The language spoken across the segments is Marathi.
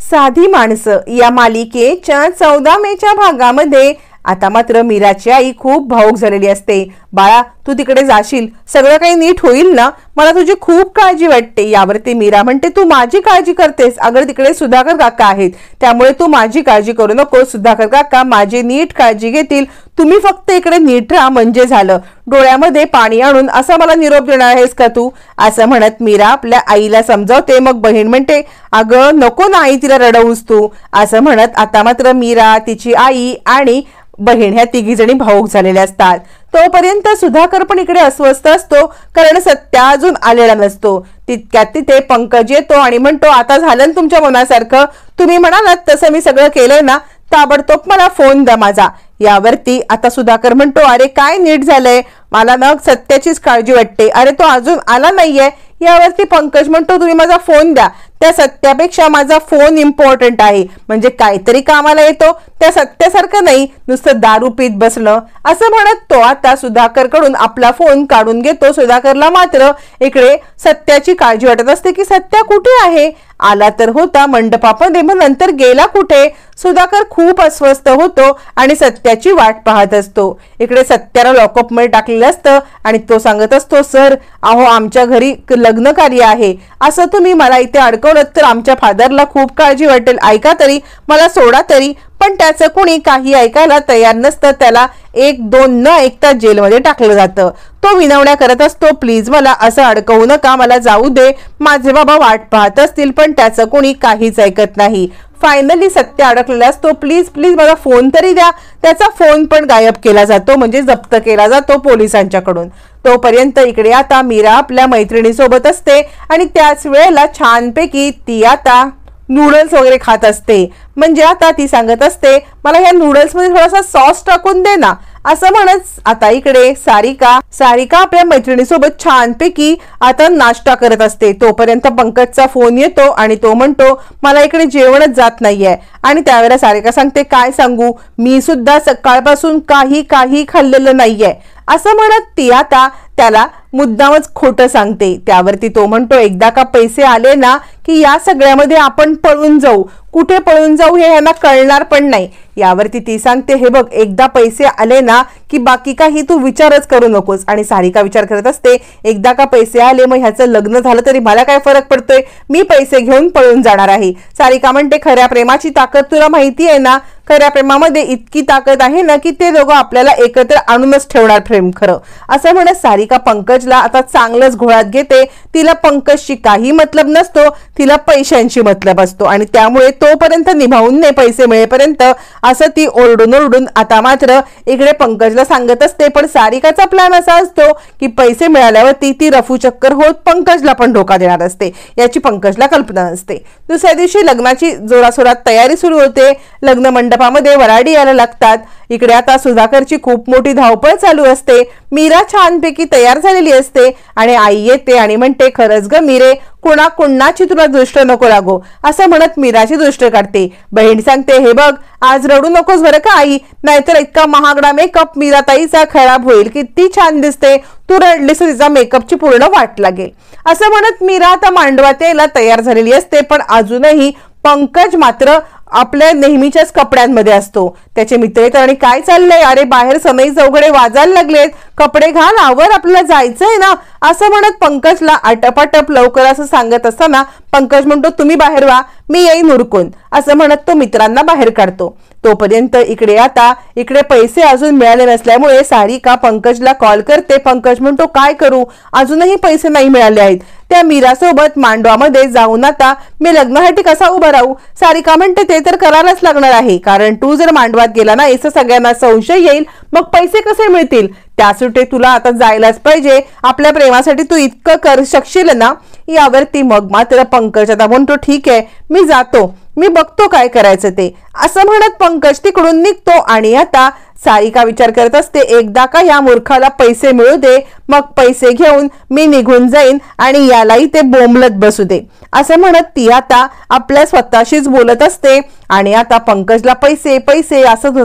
साधी माणसं या मालिकेच्या 14 मेच्या भागामध्ये आता मात्र मीराची आई खूप भावुक झालेली असते। बाळा, तू तिकडे जाशील, सगळं काही नीट होईल ना? मला तुझी खूप काळजी वाटते। यावरती मीरा म्हणते, तू माझी काळजी करतेस? अगं तिकडे सुधाकर काका आहेत, त्यामुळे तू माझी काळजी करू नको। सुधाकर काका माझी नीट काळजी घेतील, तुम्ही फक्त इकडे नीट राहा म्हणजे झालं। डोळ्यामध्ये पाणी आणून असा मला निरोप देणार आहेस का तू? असं म्हणत मीरा आपल्या आईला समजावते। मग बहीण म्हणते, अगं नको ना आई, तिला रडवूस तू। असं म्हणत आता मात्र मीरा, तिची आई आणि बहीण ह्या तिघी जणी भावुक झालेल्या असतात। तोपर्यंत सुधाकर पण इकडे अस्वस्थ असतो, कारण सत्या अजून आलेला नसतो। तितक्यात तिथे पंकज येतो आणि म्हणतो, आता झालं ना तुमच्या मनासारखं? तुम्ही म्हणालात तसं मी सगळं केलंय ना? ताबडतोब मला फोन द्या माझा। यावरती आता सुधाकर म्हणतो, अरे काय नीट झालंय? मला ना सत्याचीच काळजी वाटते। अरे तो अजून आला नाहीये। यावरती पंकज म्हणतो, तुम्ही माझा फोन द्या, त्या सत्यापेक्षा माझा फोन इम्पॉर्टंट आहे। म्हणजे काहीतरी कामाला येतो, त्या सत्यासारखं नाही नुसतं दारू पीत बसणं। असं म्हणत तो आता सुधाकर कडून आपला फोन काढून घेतो। सुधाकरला मात्र इकडे सत्याची काळजी वाटत असते की सत्या कुठे आहे? आला तर होता मंडपामध्ये, मग नंतर गेला कुठे? सुधाकर खूप अस्वस्थ होतो आणि सत्याची वाट पाहत असतो। इकडे सत्याला लॉकअप मध्ये टाकलेलं असतं आणि तो सांगत असतो, सर अहो आमच्या घरी लग्न कार्य आहे, असं तुम्ही मला इथे अडकवलं तर आमच्या फादरला खूप काळजी वाटेल। ऐका तरी, मला सोडा तरी। पण त्याचं कोणी काही ऐकायला तयार नसतं। त्याला 1-2 न ऐकता जेलमध्ये टाकलं जातं। तो विनवण्या करत असतो, प्लीज मला असं अडकवू नका, मला जाऊ दे, माझे बाबा वाट पाहत असतील। पण त्याचं कोणी काहीच ऐकत नाही। फायनली सत्य अडकलेला असतो, प्लीज प्लीज मला फोन तरी द्या। त्याचा फोन पण गायब केला जातो, म्हणजे जप्त केला जातो पोलिसांच्याकडून। तोपर्यंत इकडे आता मीरा आपल्या मैत्रिणीसोबत असते आणि त्याच वेळेला छानपैकी ती आता नूडल्स वगैरे खात असते। म्हणजे आता ती सांगत असते, मला ह्या नूडल्स मध्ये थोडासा सॉस टाकून दे ना। असं म्हणत आता इकडे सारिका आपल्या मैत्रिणीसोबत छानपैकी आता नाश्ता करत असते। तोपर्यंत पंकजचा फोन येतो आणि तो म्हणतो, मला इकडे जेवणच जात नाहीये। आणि त्यावेळेला सारिका सांगते, काय सांगू, मी सुद्धा सकाळपासून काही खाल्लेलं नाहीये। असं म्हणत ती आता त्याला मुद्दामच खोटं सांगते। त्यावरती तो म्हणतो, एकदा का पैसे आले ना की या सगळ्यामध्ये आपण पळून जाऊ। कुठे पळून जाऊ हे यांना कळणार पण नाही। यावरती ती सांगते, हे बघ, एकदा पैसे आले ना की बाकी काही तू विचारच करू नकोस। आणि सारिका विचार करत असते, एकदा का पैसे आले मग ह्याचं लग्न झालं तरी मला काय फरक पडतोय, मी पैसे घेऊन पळून जाणार आहे। सारिका म्हणते, खऱ्या प्रेमाची ताकद तुला माहिती आहे ना? खऱ्या प्रेमामध्ये इतकी ताकद आहे ना की ते दोघं आपल्याला एकत्र आणूनच ठेवणार प्रेम खरं। असं म्हणत सारिका पंकजला आता चांगलंच घोळात घेते। तिला पंकजशी काही मतलब नसतो, तिला पैशांची मतलब असतो आणि त्यामुळे तोपर्यंत निभावून नाही पैसे मिळेपर्यंत असं ती ओरडून आता मात्र इकडे पंकजला सांगत असते। पण सारिकाचा प्लॅन असा असतो की पैसे मिळाल्यावरती ती रफू चक्कर होत पंकजला पण धोका देणार असते, याची पंकजला कल्पना नसते। दुसऱ्या दिवशी लग्नाची जोराशोरात तयारी सुरू होते। लग्न मंडपामध्ये वराडी यायला लागतात। इकडे आता सुधाकरची खूप मोठी धावपळ चालू असते। मीरा छानपैकी तयार झालेली असते आणि आई येते आणि म्हणते, खरंच ग मीरे, कुणाची तुला दृष्ट नको लागो। असं म्हणत मीराची दृष्ट काढते। बहीण सांगते, हे बघ, आज रडू नकोस बरं का आई, नाहीतर इतका महागडा मेकअप मीराताईचा खराब होईल। किती छान दिसते, तू रडलीस तिचा मेकअपची पूर्ण वाट लागेल। असं म्हणत मीरा आता मांडवात यायला तयार झालेली असते। पण अजूनही पंकज मात्र आपल्या नेहमीच्याच कपड्यांमध्ये असतो। त्याचे मित्र येतात आणि काय चाललंय, अरे बाहेर समई चौघडे वाजायला लागलेत, कपडे घाल, आवर, आपल्याला जायचंय ना। असं म्हणत पंकजला आटपाटप लवकर असं सांगत असताना पंकज म्हणतो, तुम्ही बाहेर वा, मी येईन उरकून। असं म्हणत तो मित्रांना बाहेर काढतो। तोपर्यंत इकडे पैसे अजून मिळाले नसल्यामुळे सारिका पंकजला कॉल करते। पंकज म्हणतो, काय करू, अजूनही पैसे नाही मिळाले आहेत। त्या मीरासोबत मांडवामध्ये जाऊन आता मी लग्नासाठी कसा उभा राहू? सारिका म्हणते, ते तर करायलाच लागणार आहे, कारण तू जर मांडवात गेला ना असं सगळ्यांना संशय येईल, मग पैसे कसे मिळतील? त्यासाठी तुला आता जायलाच पाहिजे। आपल्या प्रेमासाठी तू इतकं कर शकशील ना? यावरती मग मात्र पंकज आता म्हणतो, ठीक आहे, मी जातो, मी बघतो काय करायचं ते। असं म्हणत पंकज तिकडून निघतो आणि आता सारिका विचार करत असते, एकदा का या मूर्खाला पैसे मिळू दे, मग पैसे घेऊन मी निघून जाईन आणि यालाही ते बोंबलत बसू दे। असं म्हणत ती आता आपल्या स्वतःशीच बोलत असते आणि आता पंकजला पैसे पैसे असं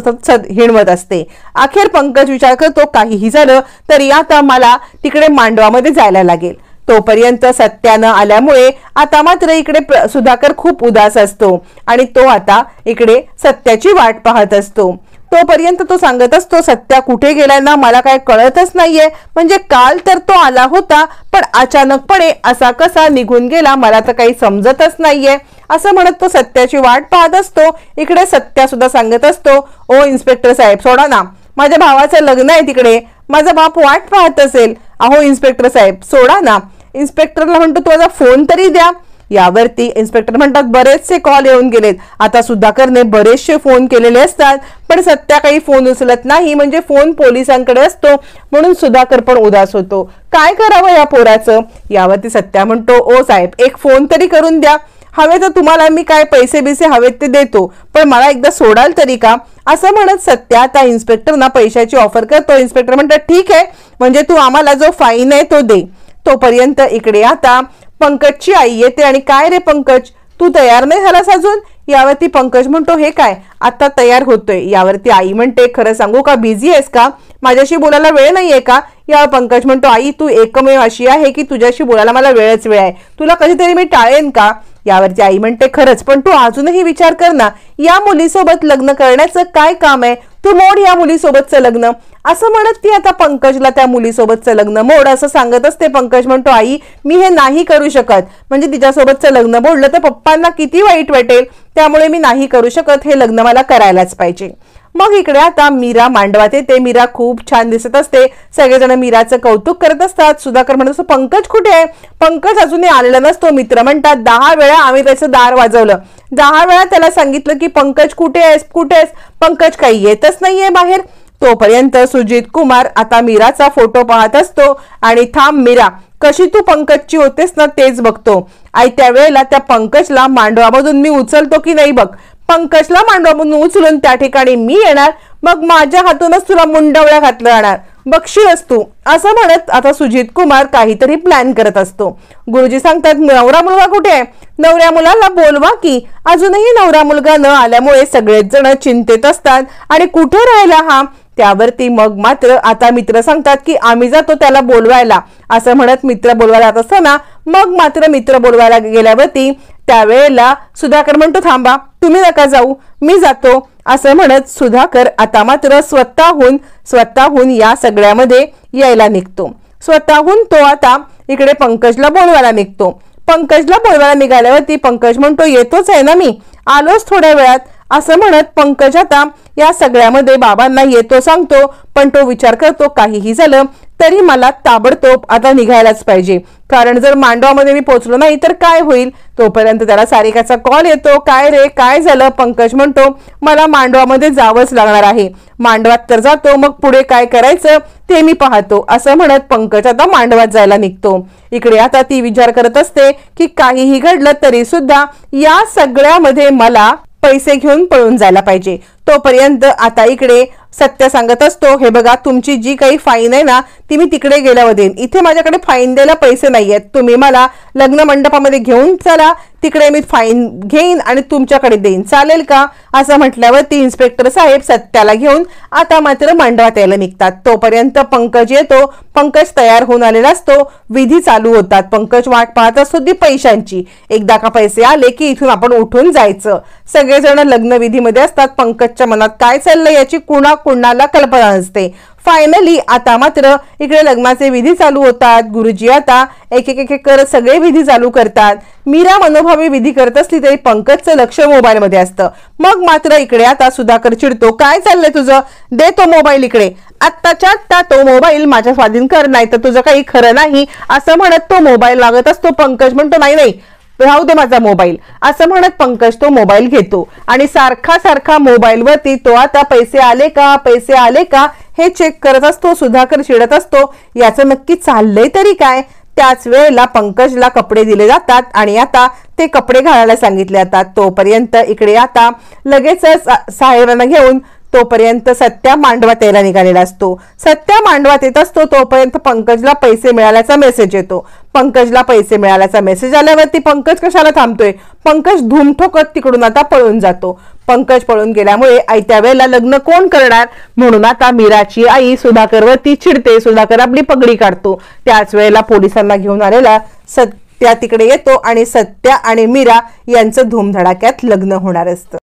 हिणवत असते। अखेर पंकज विचार करतो, काहीही झालं तरी आता मला तिकडे मांडवामध्ये जायला लागेल। तोपर्यंत सत्यानं आल्यामुळे आता मात्र इकडे सुधाकर खूप उदास असतो आणि तो आता इकडे सत्याची वाट पाहत असतो। तोपर्यंत तो सांगत असतो सत्या कुठे गेलाय ना मला काय कळतच नाहीये, म्हणजे काल तर तो आला होता पण अचानकपणे असा कसा निघून गेला मला तर काही समजतच नाहीये असं म्हणत तो सत्याची वाट पाहत असतो। इकडे सत्या सुद्धा सांगत असतो ओ इन्स्पेक्टर साहेब सोडा ना, माझ्या भावाचं लग्न आहे तिकडे, माझा बाप वाट पाहत असेल। अहो इन्स्पेक्टर साहेब सोडा ना। इन्स्पेक्टरला म्हणतो तुझा फोन तरी द्या। यावरती इन्स्पेक्टर म्हणतात बरेचसे कॉल येऊन गेलेत, आता सुधाकरने बरेचसे फोन केलेले असतात पण सत्या काही फोन उचलत नाही, म्हणजे फोन पोलिसांकडे असतो म्हणून सुधाकर पण उदास होतो। काय करावं या पोराचं? यावरती सत्या म्हणतो ओ साहेब एक फोन तरी करून द्या, हवे तर तुम्हाला मी काय पैसे बिसे हवेत ते देतो पण मला एकदा सोडाल तरी का असं म्हणत सत्या आता इन्स्पेक्टरना पैशाची ऑफर करतो। इन्स्पेक्टर म्हणतात ठीक आहे, म्हणजे तू आम्हाला जो फाईन आहे तो दे। तोपर्यंत इकडे आता पंकजची आई येते आणि काय रे पंकज तू तयार नाही झालास अजून? यावरती पंकज म्हणतो हे काय आता तयार होतोय। यावरती आई म्हणते खरं सांगू का बिझी आहेस का, माझ्याशी बोलायला वेळ नाहीये का? यावर पंकज म्हणतो आई तू एकमेव अशी आहे की तुझ्याशी बोलायला मला वेळच वेळ आहे, तुला कधीतरी मी टाळेन का? यावरची आई म्हणते खरंच पण तू अजूनही विचार कर ना, या मुलीसोबत लग्न करण्याचं काय काम आहे, तू मोड या मुलीसोबतचं लग्न असं म्हणत ती आता पंकजला त्या मुलीसोबतचं लग्न मोड असं सांगत असते। पंकज म्हणतो आई मी हे नाही करू शकत, म्हणजे तिच्यासोबतचं लग्न मोडलं तर पप्पांना किती वाईट वाटेल, त्यामुळे मी नाही करू शकत, हे लग्न मला करायलाच पाहिजे। मग इकडे आता मीरा मांडवात येते। मीरा खूप छान दिसत असते, सगळेजण मीराचं कौतुक करत असतात। सुधाकर म्हणत असतो पंकज कुठे आहे? पंकज अजूनही आलेला नसतो। मित्र म्हणतात 10 वेळा आम्ही त्याचं दार वाजवलं, 10 वेळा त्याला सांगितलं की पंकज कुठे आहेस कुठे आहेस, पंकज काही येतच नाहीये बाहेर। तोपर्यंत सुजित कुमार आता मीराचा फोटो पाहत असतो आणि थांब मीरा कशी तू पंकजची होतेस ना तेच बघतो। आई त्यावेळेला त्या पंकजला मांडवामधून मी उचलतो की नाही बघ, पंकजला मांडवामधून उचलून त्या ठिकाणी मी येणार, मग माझ्या हातूनच तुला मुंडवळ्या घातलं जाणार, बघशीलच तू असं म्हणत आता सुजित कुमार काहीतरी प्लॅन करत असतो। गुरुजी सांगतात नवरा मुलगा कुठे आहे? नवऱ्या मुलाला बोलवा की। अजूनही नवरा मुलगा न आल्यामुळे सगळेच जण चिंतेत असतात आणि कुठे राहिला हा? त्यावरती मग मात्र आता मित्र सांगतात की आम्ही जातो त्याला बोलवायला असं म्हणत मित्र बोलवायला जात असताना मग मात्र मित्र बोलवायला गेल्यावरती त्यावेळेला सुधाकर म्हणतो थांबा तुम्ही नका जाऊ मी जातो असं म्हणत सुधाकर आता मात्र स्वतःहून या सगळ्यामध्ये यायला निघतो। स्वतःहून तो आता इकडे पंकजला बोलवायला निघतो। पंकजला बोलवायला निघाल्यावरती पंकज म्हणतो येतोच आहे ना मी, आलोच थोड्या वेळात असं म्हणत पंकज आता या सगळ्यामध्ये बाबांना येतो सांगतो, पण तो विचार करतो काहीही झालं तरी मला ताबडतोब आता निघायलाच पाहिजे, कारण जर मांडवामध्ये मी पोहोचलो नाही तर काय होईल। तोपर्यंत त्याला सारिकाचा कॉल येतो, काय रे काय झालं? पंकज म्हणतो मला मांडवामध्ये जावंच लागणार आहे, मांडवात तर जातो मग पुढे काय करायचं ते मी पाहतो असं म्हणत पंकज आता मांडवात जायला निघतो। इकडे आता ती विचार करत असते की काहीही घडलं तरी सुद्धा या सगळ्यामध्ये मला पैसे घेऊन पळून जायला पाहिजे। तोपर्यंत आता इकडे सत्य सांगत असतो हे बघा तुमची जी काही फाईन आहे ना ती मी तिकडे गेल्यावर देईन, इथे माझ्याकडे फाईन द्यायला पैसे नाहीयेत, तुम्ही मला लग्न मंडपामध्ये घेऊन चला, तिकडे मी फाईन घेईन आणि तुमच्याकडे देईन चालेल का? असं म्हटल्यावर ती इन्स्पेक्टर साहेब सत्याला घेऊन आता मात्र मंडपात यायला निघतात। तोपर्यंत पंकज येतो, पंकज तयार होऊन आलेला असतो, विधी चालू होतात। पंकज वाट पाहत असतो ती पैशांची, एकदा का पैसे आले की इथून आपण उठून जायचं। सगळेजण लग्न विधीमध्ये असतात, पंकजच्या मनात काय चाललंय याची कुणाला कल्पना नसते। फायनली आता मात्र इकडे लग्नाचे विधी चालू होतात। गुरुजी आता एक एक करत सगळे विधी चालू करतात। मीरा मनोभावी विधी करत असली तरी पंकजचं लक्ष मोबाईल मध्ये असतं। मग मात्र इकडे आता सुधाकर चिडतो, काय चाललंय तुझं? दे तो मोबाईल इकडे, आत्ताच्या आत्ता तो मोबाईल माझ्या स्वाधीन कर, नाही तर तुझं काही खरं नाही असं म्हणत तो मोबाईल लागत असतो। पंकज म्हणतो नाही राहू दे माझा मोबाईल असं म्हणत पंकज तो मोबाईल घेतो आणि सारखा मोबाईल वरती तो आता पैसे आले का हे चेक करत असतो। सुधाकर चिडत असतो याचं नक्की चाललंय तरी काय? त्याच वेळेला पंकजला कपडे दिले जातात आणि आता ते कपडे घालायला सांगितले जातात। तोपर्यंत इकडे आता लगेचच साहेबांना घेऊन तोपर्यंत सत्या मांडवात यायला निघालेला असतो. सत्या मांडवात येत असतो तोपर्यंत पंकजला पैसे मिळाल्याचा मेसेज येतो. पंकजला पैसे मिळाल्याचा मेसेज आल्यावरती पंकज कशाला थांबतोय, पंकज धूम ठोकत तिकडून आता पळून जातो. पंकज पळून गेल्यामुळे आयत्या वेळेला लग्न कोण करणार म्हणून आता मीराची आई सुधाकरवरती चिडते. सुधाकर आपली पगडी काढतो. त्याच वेळेला पोलिसांना घेऊन आलेला सत्या तिकडे येतो आणि सत्या आणि मीरा यांचं धूमधडाक्यात लग्न होणार असतं.